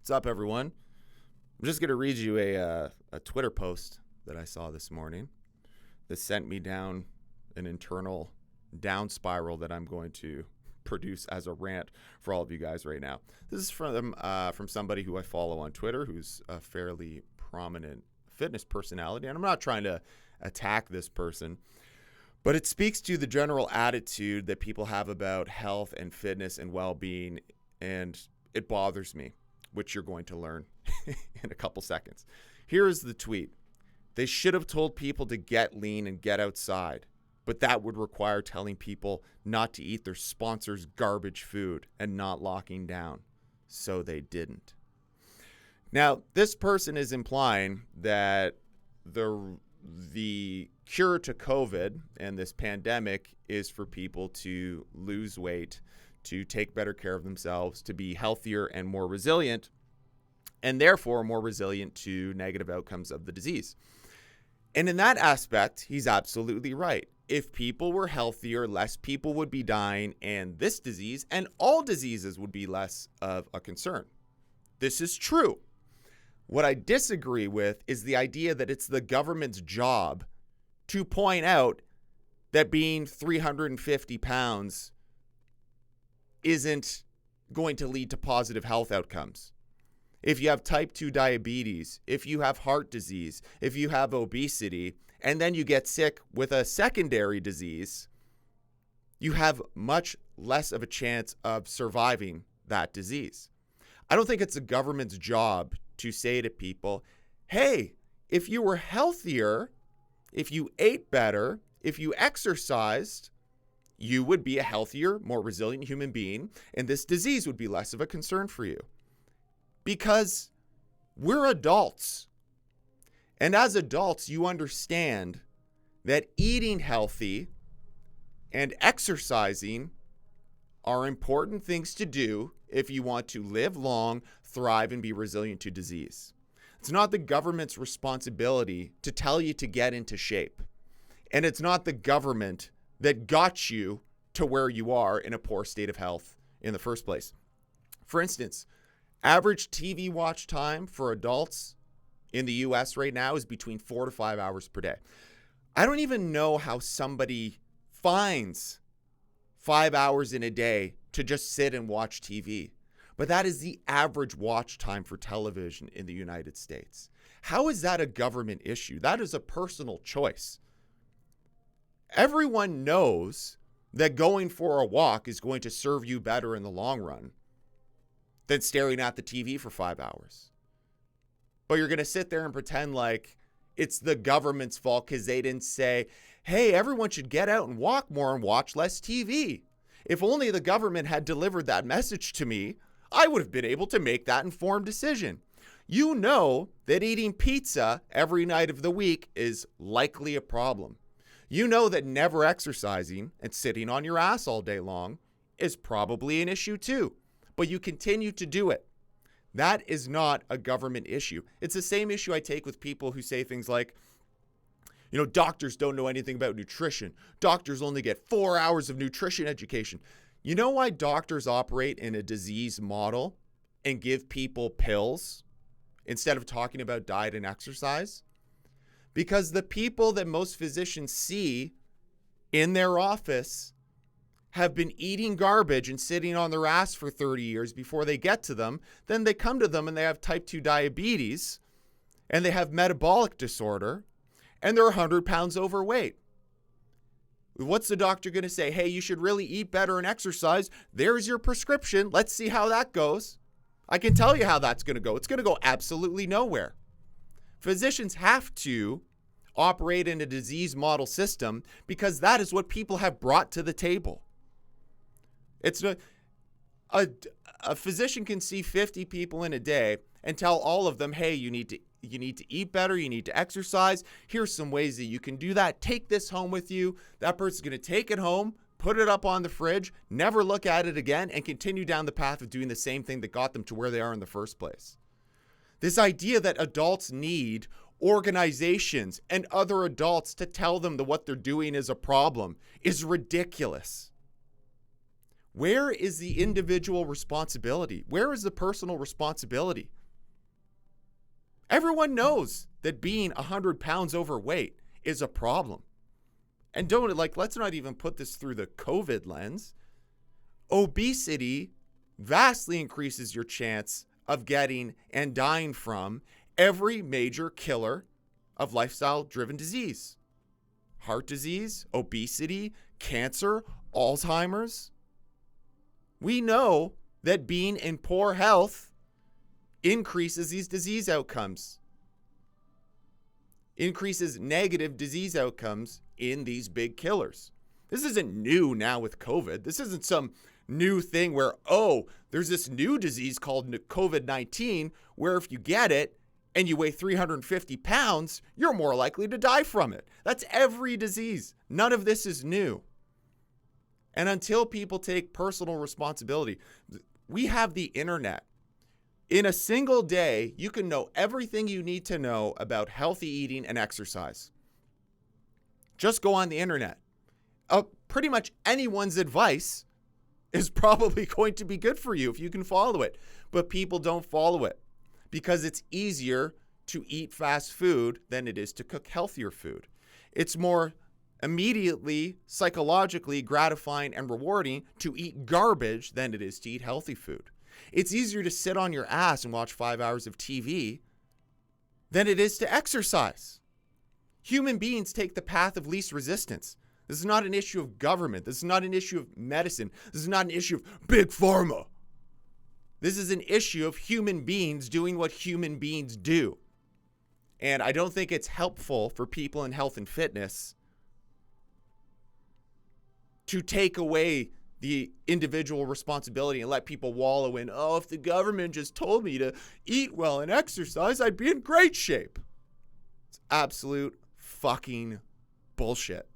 What's up, everyone? I'm just going to read you a Twitter post that I saw this morning that sent me down an internal down spiral that I'm going to produce as a rant for all of you guys right now. This is from somebody who I follow on Twitter, who's a fairly prominent fitness personality, and I'm not trying to attack this person, but it speaks to the general attitude that people have about health and fitness and well-being, and it bothers me, which you're going to learn in a couple seconds. Here is the tweet. They should have told people to get lean and get outside, but that would require telling people not to eat their sponsors' garbage food and not locking down. So they didn't. Now, this person is implying that the cure to COVID and this pandemic is for people to lose weight, to take better care of themselves, to be healthier and more resilient, and therefore more resilient to negative outcomes of the disease. And in that aspect, he's absolutely right. If people were healthier, less people would be dying, and this disease and all diseases would be less of a concern. This is true. What I disagree with is the idea that it's the government's job to point out that being 350 pounds isn't going to lead to positive health outcomes. If you have type 2 diabetes, if you have heart disease, if you have obesity, and then you get sick with a secondary disease, you have much less of a chance of surviving that disease. I don't think it's the government's job to say to people, hey, if you were healthier, if you ate better, if you exercised, you would be a healthier, more resilient human being, and this disease would be less of a concern for you. Because we're adults. And as adults, you understand that eating healthy and exercising are important things to do if you want to live long, thrive, and be resilient to disease. It's not the government's responsibility to tell you to get into shape. And it's not the government that got you to where you are in a poor state of health in the first place. For instance, average TV watch time for adults in the US right now is between 4 to 5 hours per day. I don't even know how somebody finds 5 hours in a day to just sit and watch TV. But that is the average watch time for television in the United States. How is that a government issue? That is a personal choice. Everyone knows that going for a walk is going to serve you better in the long run than staring at the TV for 5 hours. But you're going to sit there and pretend like it's the government's fault because they didn't say, hey, everyone should get out and walk more and watch less TV. If only the government had delivered that message to me, I would have been able to make that informed decision. You know that eating pizza every night of the week is likely a problem. You know that never exercising and sitting on your ass all day long is probably an issue too, but you continue to do it. That is not a government issue. It's the same issue I take with people who say things like, doctors don't know anything about nutrition. Doctors only get 4 hours of nutrition education. You know why doctors operate in a disease model and give people pills instead of talking about diet and exercise? Because the people that most physicians see in their office have been eating garbage and sitting on their ass for 30 years before they get to them. Then they come to them and they have type 2 diabetes and they have metabolic disorder and they're 100 pounds overweight. What's the doctor going to say? Hey, you should really eat better and exercise. There's your prescription. Let's see how that goes. I can tell you how that's going to go. It's going to go absolutely nowhere. Physicians have to operate in a disease model system because that is what people have brought to the table. It's a physician can see 50 people in a day and tell all of them, hey, you need to eat better, you need to exercise. Here's some ways that you can do that. Take this home with you. That person's going to take it home, put it up on the fridge, never look at it again, and continue down the path of doing the same thing that got them to where they are in the first place. This idea that adults need organizations and other adults to tell them that what they're doing is a problem is ridiculous. Where is the individual responsibility? Where is the personal responsibility? Everyone knows that being 100 pounds overweight is a problem. And let's not even put this through the COVID lens. Obesity vastly increases your chance of getting and dying from every major killer of lifestyle-driven disease. Heart disease, obesity, cancer, Alzheimer's. We know that being in poor health increases these disease outcomes, increases negative disease outcomes in these big killers. This isn't new now with COVID. This isn't some new thing where, there's this new disease called COVID-19 where if you get it and you weigh 350 pounds, you're more likely to die from it. That's every disease. None of this is new. And until people take personal responsibility, we have the internet. In a single day, you can know everything you need to know about healthy eating and exercise. Just go on the internet. Pretty much anyone's advice is probably going to be good for you if you can follow it. But people don't follow it because it's easier to eat fast food than it is to cook healthier food. It's more immediately psychologically gratifying and rewarding to eat garbage than it is to eat healthy food. It's easier to sit on your ass and watch 5 hours of TV than it is to exercise. Human beings take the path of least resistance. This is not an issue of government. This is not an issue of medicine. This is not an issue of big pharma. This is an issue of human beings doing what human beings do. And I don't think it's helpful for people in health and fitness to take away the individual responsibility and let people wallow in, if the government just told me to eat well and exercise, I'd be in great shape. It's absolute fucking bullshit.